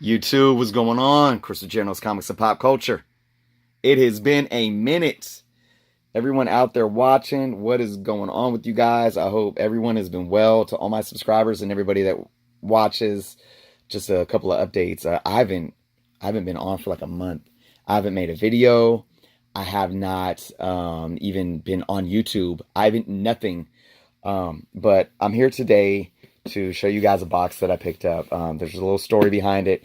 YouTube, what's going on? Crystal General's Comics and Pop Culture. It has been a minute. Everyone out there watching, what is going on with you guys? I hope everyone has been well. To all my subscribers and everybody that watches, just a couple of updates. I haven't been on for like a month. I haven't made a video. I have not even been on YouTube. I haven't nothing. But I'm here today to show you guys a box that I picked up. There's a little story behind it.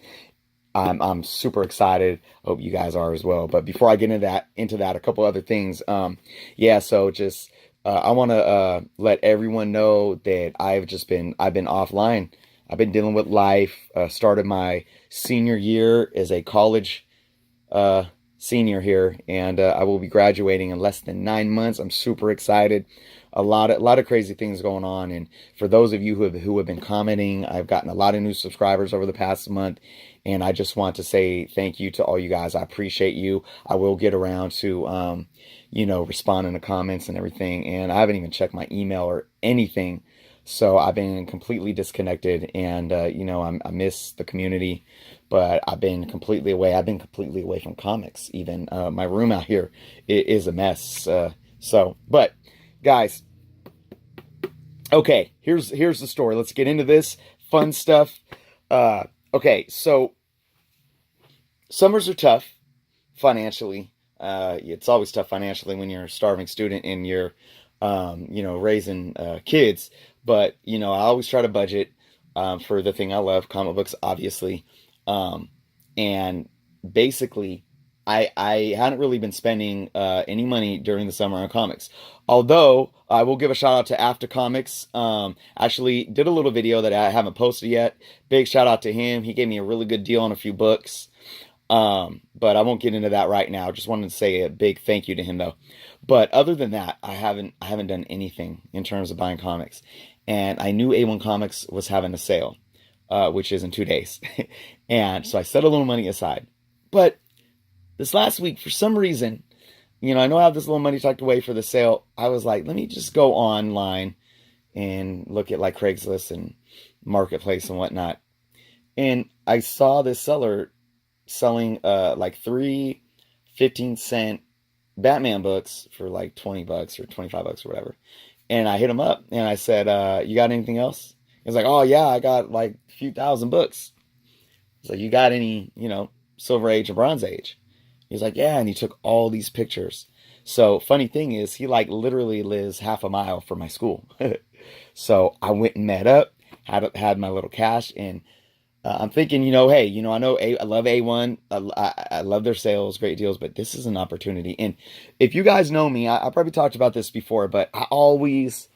I'm super excited. Hope you guys are as well. But before I get into that, a couple other things. Yeah. So just I want to let everyone know that I've been offline. I've been dealing with life. Started my senior year as a college uh, senior here, and I will be graduating in less than 9 months. I'm super excited. A lot of crazy things going on, and for those of you who have been commenting, I've gotten a lot of new subscribers over the past month, and I just want to say thank you to all you guys. I appreciate you. I will get around to responding to comments and everything, and I haven't even checked my email or anything. So I've been completely disconnected, and I miss the community, but I've been completely away. I've been completely away from comics. Even my room out here is a mess. But guys, okay, here's the story. Let's get into this fun stuff. Okay, so summers are tough financially. It's always tough financially when you're a starving student and you're raising kids. But I always try to budget for the thing I love, comic books, obviously. And basically, I hadn't really been spending any money during the summer on comics. Although I will give a shout out to After Comics. Actually did a little video that I haven't posted yet. Big shout out to him. He gave me a really good deal on a few books. But I won't get into that right now. Just wanted to say a big thank you to him though. But other than that, I haven't done anything in terms of buying comics. And I knew A1 Comics was having a sale, which is in 2 days. And so I set a little money aside. But this last week, for some reason, I know I have this little money tucked away for the sale. I was like, let me just go online and look at like Craigslist and Marketplace and whatnot. And I saw this seller selling like three 15-cent Batman books for like $20 or $25 or whatever. And I hit him up and I said, you got anything else? He was like, oh yeah, I got like a few thousand books. He's like, you got any, Silver Age or Bronze Age? He's like, yeah, and he took all these pictures. So funny thing is, he like literally lives half a mile from my school. So I went and met up, had my little cash, and I'm thinking, hey, I love A1. I love their sales, great deals, but this is an opportunity. And if you guys know me, I probably talked about this before, but I always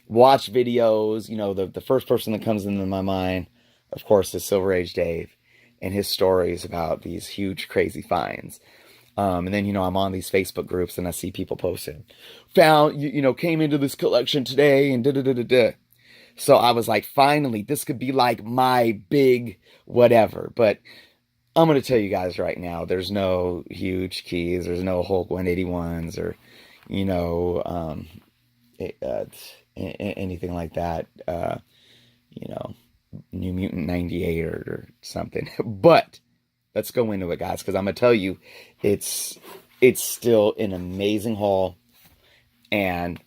watch videos. The first person that comes into my mind, of course, is Silver Age Dave and his stories about these huge, crazy finds. And then, I'm on these Facebook groups and I see people posting, came into this collection today and da-da-da-da-da. So I was like, finally, this could be like my big whatever. But I'm going to tell you guys right now, there's no huge keys. There's no Hulk 181s or, anything like that. New Mutant 98 or something. But let's go into it, guys, because I'm going to tell you, it's still an amazing haul. And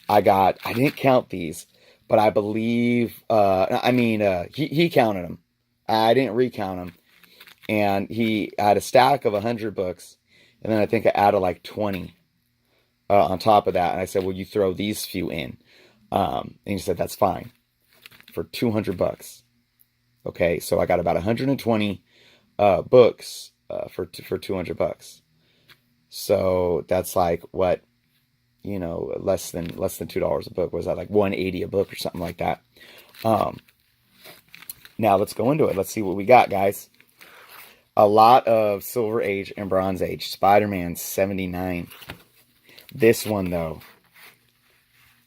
I didn't count these, but I believe, he counted them. I didn't recount them. And he had a stack of 100 books. And then I think I added like 20 on top of that. And I said, well, you throw these few in. And he said, that's fine for 200 bucks. Okay. So I got about 120 books for 200 bucks. So that's like what? Less than $2 a book. Was that like 180 a book or something like that? Now let's go into it. Let's see what we got, guys. A lot of Silver Age and Bronze Age. Spider-Man 79. This one though,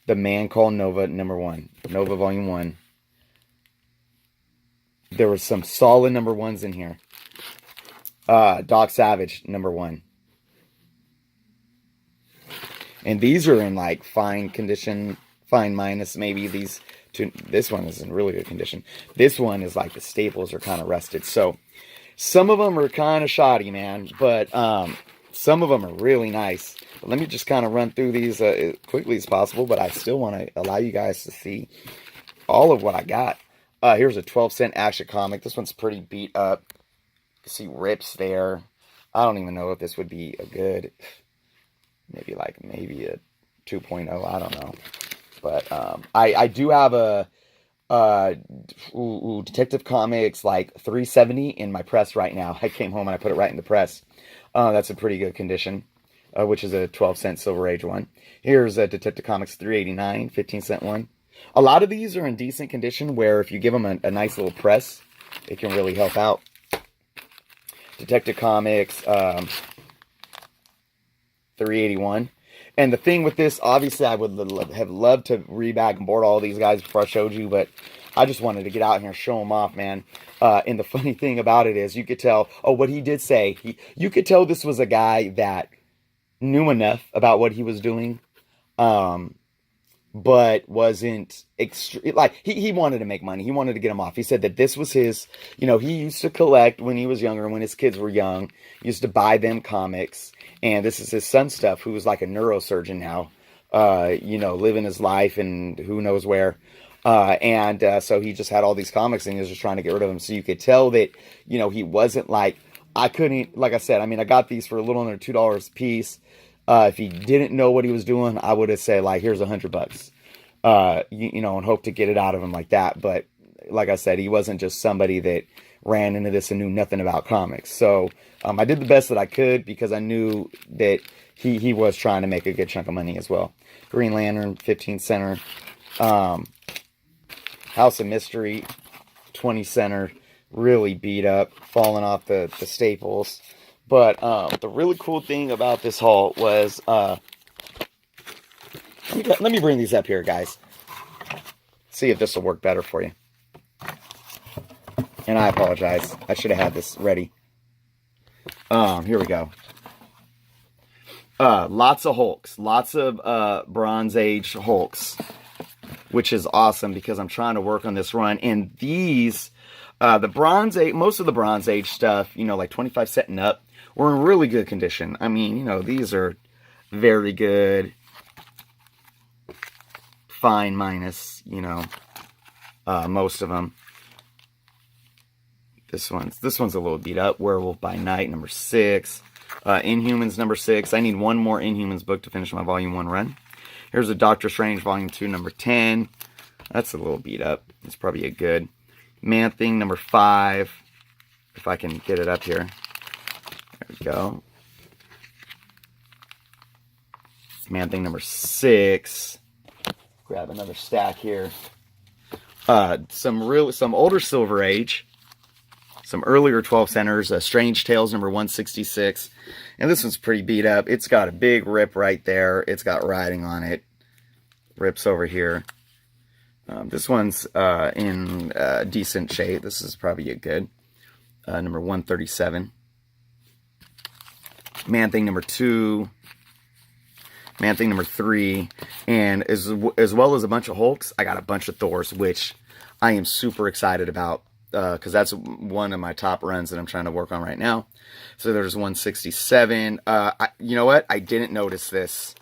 The Man Called Nova #1, Nova Volume 1. There were some solid #1s in here. Doc Savage #1. And these are in like fine condition, fine minus maybe these This one is in really good condition. This one is like the staples are kind of rusted. So some of them are kind of shoddy, man, but some of them are really nice. But let me just kind of run through these as quickly as possible, but I still want to allow you guys to see all of what I got. Here's a 12-cent action comic. This one's pretty beat up. You see rips there. I don't even know if this would be a good, maybe a 2.0. I don't know. But I do have a Detective Comics like 370 in my press right now. I came home and I put it right in the press. That's a pretty good condition, which is a 12-cent Silver Age one. Here's a Detective Comics 389, 15-cent one. A lot of these are in decent condition where if you give them a nice little press, it can really help out. Detective Comics 381. And the thing with this, obviously, I would have loved to rebag and board all these guys before I showed you, but I just wanted to get out here and show them off, man. And the funny thing about it is you could tell, what he did say, you could tell this was a guy that knew enough about what he was doing, but wasn't like he wanted to make money. He wanted to get them off. He said that this was his, he used to collect when he was younger, when his kids were young, he used to buy them comics. And this is his son's stuff, who is like a neurosurgeon now, living his life and who knows where. So he just had all these comics and he was just trying to get rid of them. So you could tell that, he wasn't like, like I said, I got these for a little under $2 a piece. If he didn't know what he was doing, I would have said like, here's $100, and hope to get it out of him like that. But like I said, he wasn't just somebody that ran into this and knew nothing about comics. So I did the best that I could because I knew that he was trying to make a good chunk of money as well. Green Lantern, 15-center. House of Mystery, 20-center. Really beat up, falling off the staples. But the really cool thing about this haul was, let me bring these up here, guys. See if this will work better for you. And I apologize. I should have had this ready. Here we go. Lots of Hulks. Lots of Bronze Age Hulks. Which is awesome because I'm trying to work on this run. And these, the Bronze Age, most of the Bronze Age stuff, like 25 and up, were in really good condition. These are very good. Fine minus, most of them. This one's a little beat up. Werewolf by Night, number 6. Inhumans, number 6. I need one more Inhumans book to finish my Volume 1 run. Here's a Doctor Strange, Volume 2, number 10. That's a little beat up. It's probably a good. Man-Thing, number 5. If I can get it up here. There we go. Man-Thing, number 6. Grab another stack here. Some older Silver Age. Some earlier 12 centers, Strange Tales number 166. And this one's pretty beat up. It's got a big rip right there. It's got writing on it. Rips over here. This one's in decent shape. This is probably a good. Number 137. Man-Thing number 2. Man-Thing number 3. And as well as a bunch of Hulks, I got a bunch of Thors, which I am super excited about. Because that's one of my top runs that I'm trying to work on right now. So there's 167. You know what? I didn't notice this.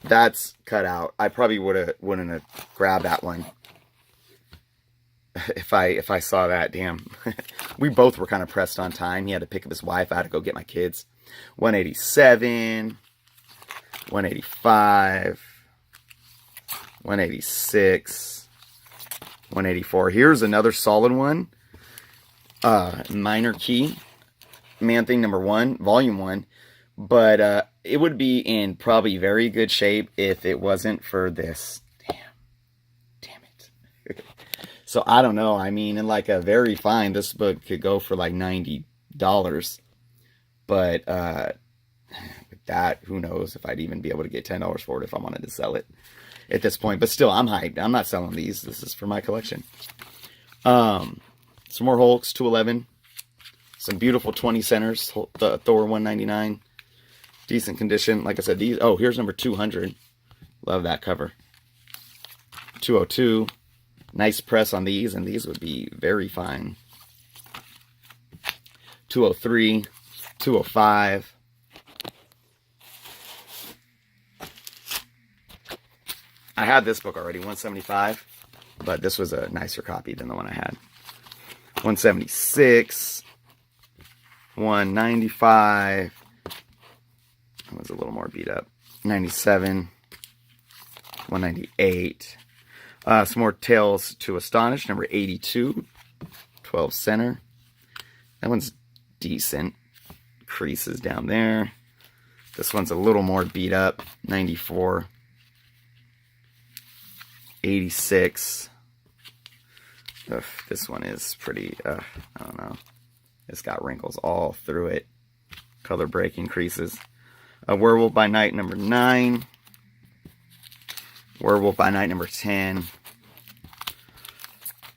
That's cut out. I probably wouldn't have grabbed that one if I saw that. Damn. We both were kind of pressed on time. He had to pick up his wife. I had to go get my kids. 187. 185. 186. 184. Here's another solid one. Minor Key. Man-Thing number 1. Volume 1. But it would be in probably very good shape if it wasn't for this. Damn it. So I don't know. In like a very fine, this book could go for like $90. But with that, who knows if I'd even be able to get $10 for it if I wanted to sell it at this point. But still, I'm hyped. I'm not selling these. This is for my collection. Some more Hulks, 211. Some beautiful 20 centers. Thor 199. Decent condition. Like I said, these. Oh, here's number 200. Love that cover. 202. Nice press on these, and these would be very fine. 203, 205. I had this book already, 175, but this was a nicer copy than the one I had. 176, 195. It was a little more beat up. 97, 198. Some more Tales to Astonish, number 82, 12 center. That one's decent. Creases down there. This one's a little more beat up, 94, 86. Ugh, this one is pretty, I don't know. It's got wrinkles all through it. Color breaking creases. Werewolf by Night, number 9. Werewolf by Night, number 10.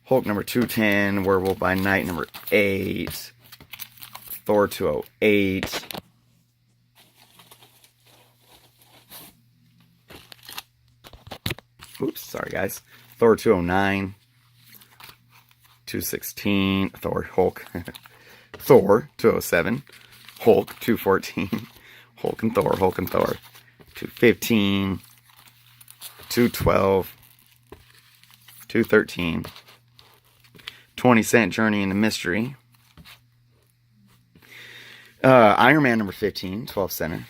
Hulk, number 210. Werewolf by Night, number 8. Thor, 208. Oops, sorry guys. Thor, 209. 216. Hulk. Thor, 207. Hulk, 214. Hulk and Thor. 215. 212. 213. 20-cent Journey into Mystery. Iron Man number 15, 12 center.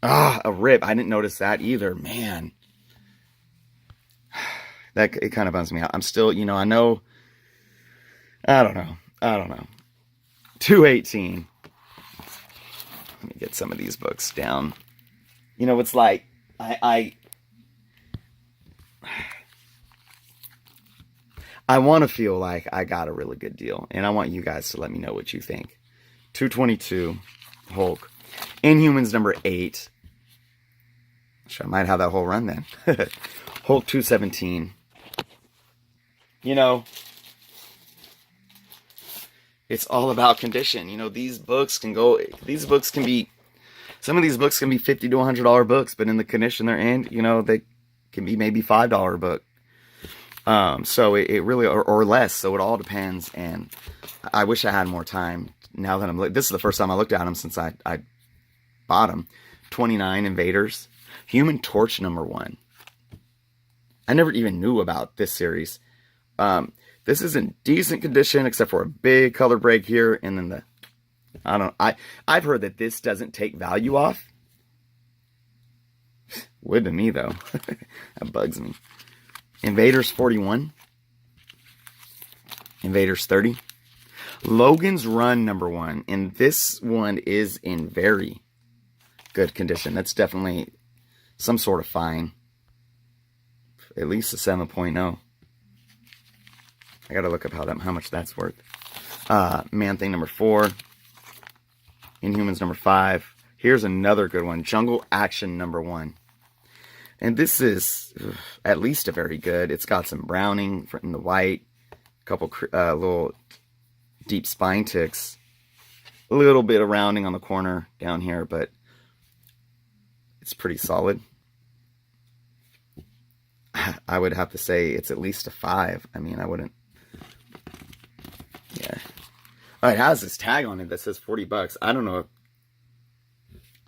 A rip. I didn't notice that either. Man. It kind of bums me out. I'm still, I know. I don't know. 218. Let me get some of these books down. It's like, I want to feel like I got a really good deal. And I want you guys to let me know what you think. 222, Hulk. Inhumans number 8. I might have that whole run then. Hulk 217. It's all about condition. These books can be, some of these books can be $50 to $100 books, but in the condition they're in, they can be maybe $5 book. So it really, or less. So it all depends. And I wish I had more time. Now that this is the first time I looked at them since I bought them. 29 Invaders. Human Torch number 1. I never even knew about this series. This is in decent condition except for a big color break here, and then I've heard that this doesn't take value off. Would to me though. That bugs me. Invaders 41. Invaders 30. Logan's Run number 1, and this one is in very good condition. That's definitely some sort of fine. At least a 7.0. I gotta look up how much that's worth. Man-Thing number 4. Inhumans number 5. Here's another good one. Jungle Action number 1. And this is at least a very good. It's got some browning in the white. A couple little deep spine ticks. A little bit of rounding on the corner down here, but it's pretty solid. I would have to say it's at least a 5. I mean, I wouldn't. Yeah. Oh, it has this tag on it that says $40. I don't know if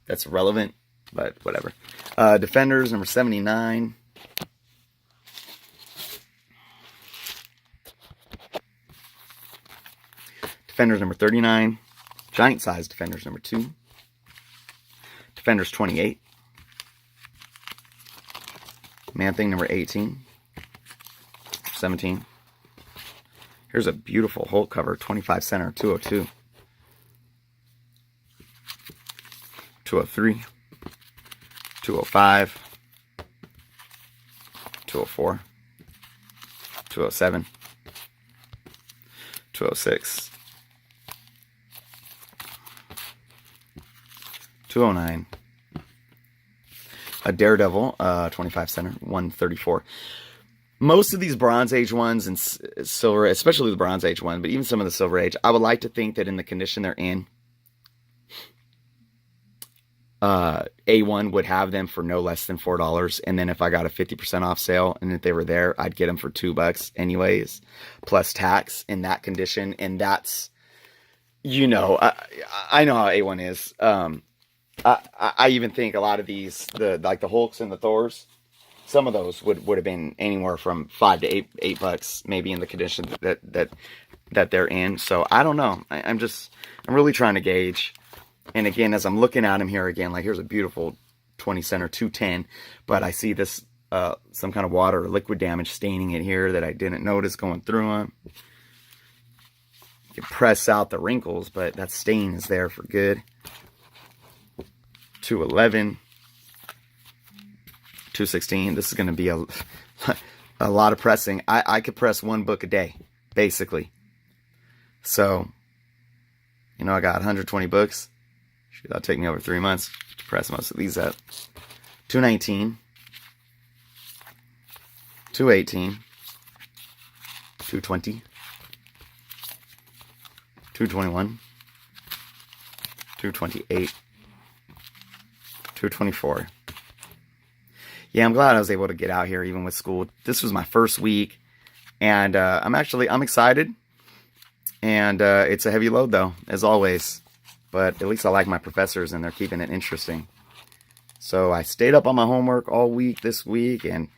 that's relevant, but whatever. Defenders number 79. Defenders number 39. Giant size Defenders number 2. Defenders 28. Man-Thing number 18. 17. Here's a beautiful Hulk cover, 25 center, 202. 203. 205. 204. 207. 206. 209. A Daredevil, 25 center, 134. Most of these Bronze Age ones and Silver, especially the Bronze Age one, but even some of the Silver Age, I would like to think that in the condition they're in, A1 would have them for no less than $4. And then if I got a 50% off sale and if they were there, I'd get them for $2 anyways, plus tax in that condition. And that's, I know how A1 is. I even think a lot of these, the Hulks and the Thors, some of those would have been anywhere from $5 to $8, maybe in the condition that they're in. So I don't know. I'm really trying to gauge. And again, as I'm looking at them here again, like here's a beautiful 20 center 210, but I see this some kind of water or liquid damage staining it here that I didn't notice going through them. You can press out the wrinkles, but that stain is there for good. 211, 216. This is going to be a lot of pressing. I could press one book a day, basically. So, I got 120 books. Shoot, that'll take me over 3 months to press most of these up. 219, 218, 220, 221, 228, 224. Yeah, I'm glad I was able to get out here even with school. This was my first week, and I'm excited. And it's a heavy load though, as always. But at least I like my professors and they're keeping it interesting. So I stayed up on my homework all week this week, and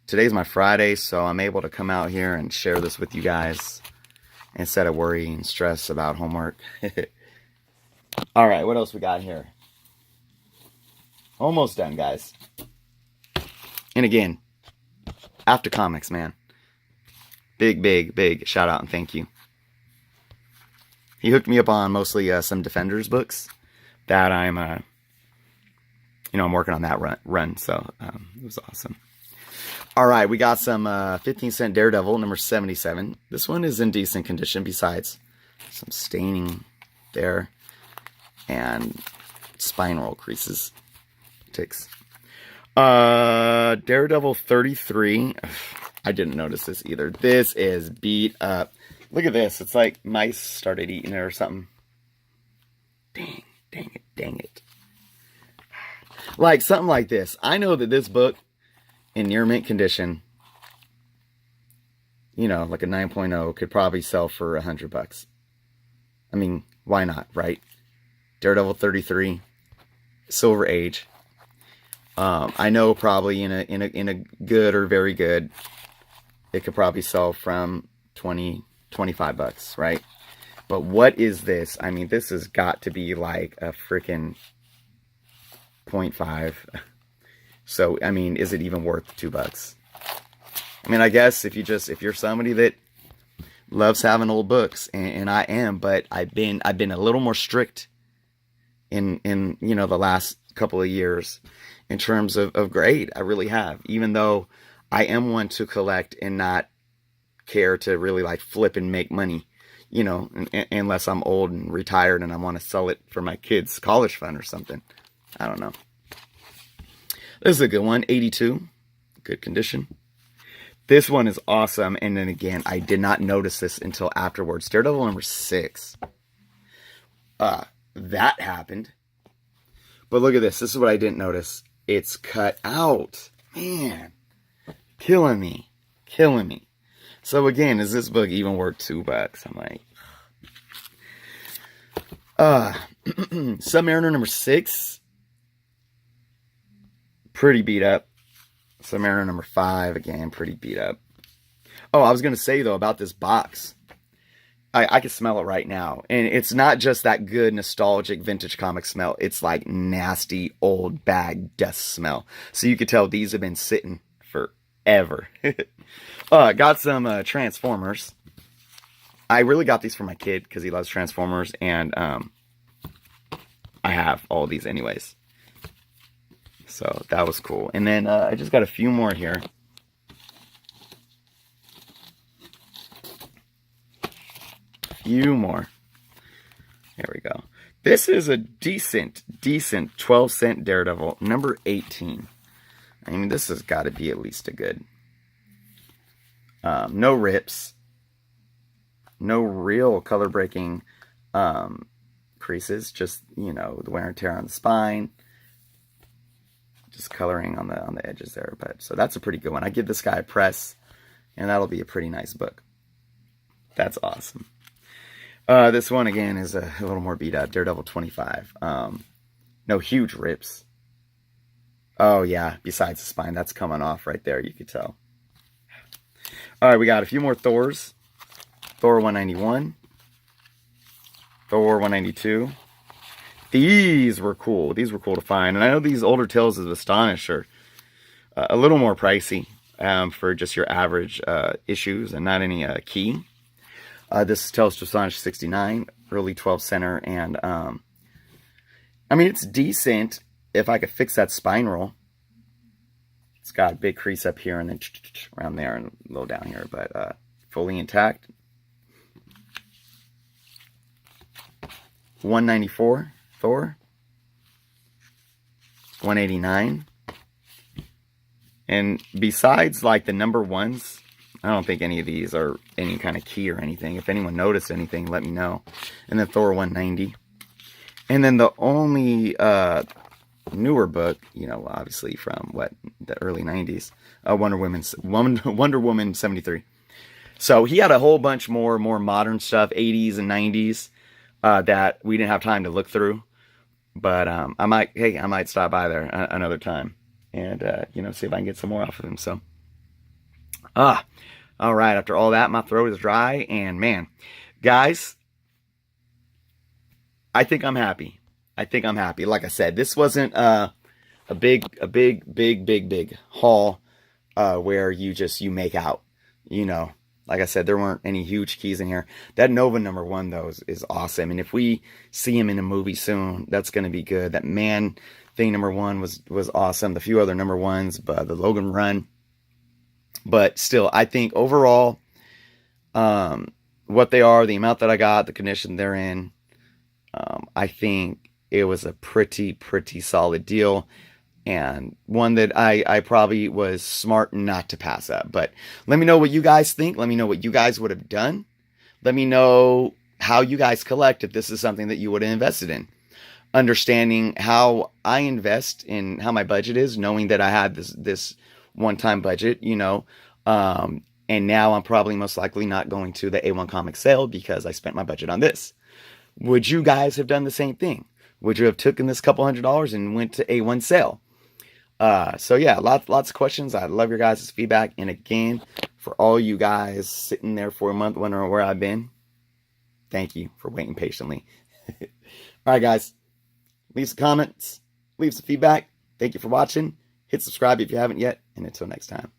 today's my Friday, so I'm able to come out here and share this with you guys instead of worrying and stress about homework. All right, what else we got here? Almost done, guys. And again, After Comics, man. Big shout out and thank you. He hooked me up on mostly some Defenders books that I'm working on that run. So it was awesome. All right, we got some 15-cent Daredevil, number 77. This one is in decent condition, besides some staining there and spine roll creases, ticks. Daredevil 33. I didn't notice this either. This is beat up. Look at this. It's like mice started eating it or something. Dang it. Like something like this. I know that this book in near mint condition, like a 9.0 could probably sell for $100. I mean, why not, right? Daredevil 33, Silver Age. I know probably in a good or very good, it could probably sell from $25, right? But what is this? I mean, this has got to be like a freaking 0.5. So, I mean, is it even worth $2? I mean, I guess if you're somebody that loves having old books, and I am, but I've been a little more strict in the last couple of years in terms of grade. I really have, even though I am one to collect and not care to really like flip and make money, unless I'm old and retired and I want to sell it for my kids' college fund or something. I don't know. This is a good one. 82. Good condition. This one is awesome. And then again, I did not notice this until afterwards. Daredevil number 6. That happened. But look at this. This is what I didn't notice. It's cut out. Man. Killing me. So again, is this book even worth $2? I'm like, Submariner number 6. Pretty beat up. Submariner number 5, again, pretty beat up. Oh, I was going to say, though, about this box. I can smell it right now. And it's not just that good, nostalgic, vintage comic smell. It's like nasty, old bag dust smell. So you could tell these have been sitting forever. Got some Transformers. I really got these for my kid because he loves Transformers. And I have all these anyways. So that was cool. And then I just got a few more here. Few more. There we go. This is a decent 12-cent Daredevil, number 18. I mean, this has got to be at least a good. No rips. No real color breaking creases. Just, the wear and tear on the spine. just coloring on the edges there. But so that's a pretty good one. I give this guy a press, and that'll be a pretty nice book. That's awesome. This one again is a little more beat up. Daredevil 25. No huge rips. Oh yeah, besides the spine, that's coming off right there. You could tell. All right, we got a few more Thors. Thor 191. Thor 192. These were cool. These were cool to find. And I know these older Tales of Astonish are a little more pricey for just your average issues and not any key. This is Tales of Astonish 69, early 12 center. And I mean, it's decent if I could fix that spine roll. It's got a big crease up here and then around there and a little down here, but fully intact. 194 Thor. 189. And besides like the number ones, I don't think any of these are any kind of key or anything. If anyone noticed anything, let me know. And then Thor 190. And then the only newer book, you know, obviously from the early 90s, Wonder Woman 73. So he had a whole bunch more modern stuff, 80s and 90s, that we didn't have time to look through. But I might stop by there another time and you know, see if I can get some more off of him. So all right, after all that, my throat is dry, and man, guys, I think I'm happy. Like I said, this wasn't a big haul where you make out, you know. Like I said, there weren't any huge keys in here. That Nova number 1 though is awesome, and if we see him in a movie soon, that's going to be good. That Man Thing number 1 was awesome. The few other number 1s, but the Logan Run. But still, I think overall, what they are, the amount that I got, the condition they're in, I think it was a pretty solid deal, and one that I probably was smart not to pass up. But let me know what you guys think. Let me know what you guys would have done. Let me know how you guys collect, if this is something that you would have invested in. Understanding how I invest in how my budget is, knowing that I had this one-time budget, you know, and now I'm probably most likely not going to the A1 Comics sale because I spent my budget on this. Would you guys have done the same thing? Would you have taken this couple $100s and went to A1 sale? So yeah, lots of questions. I love your guys' feedback. And again, for all you guys sitting there for a month wondering where I've been, thank you for waiting patiently. All right, guys, leave some comments, leave some feedback. Thank you for watching. Hit subscribe if you haven't yet. And until next time.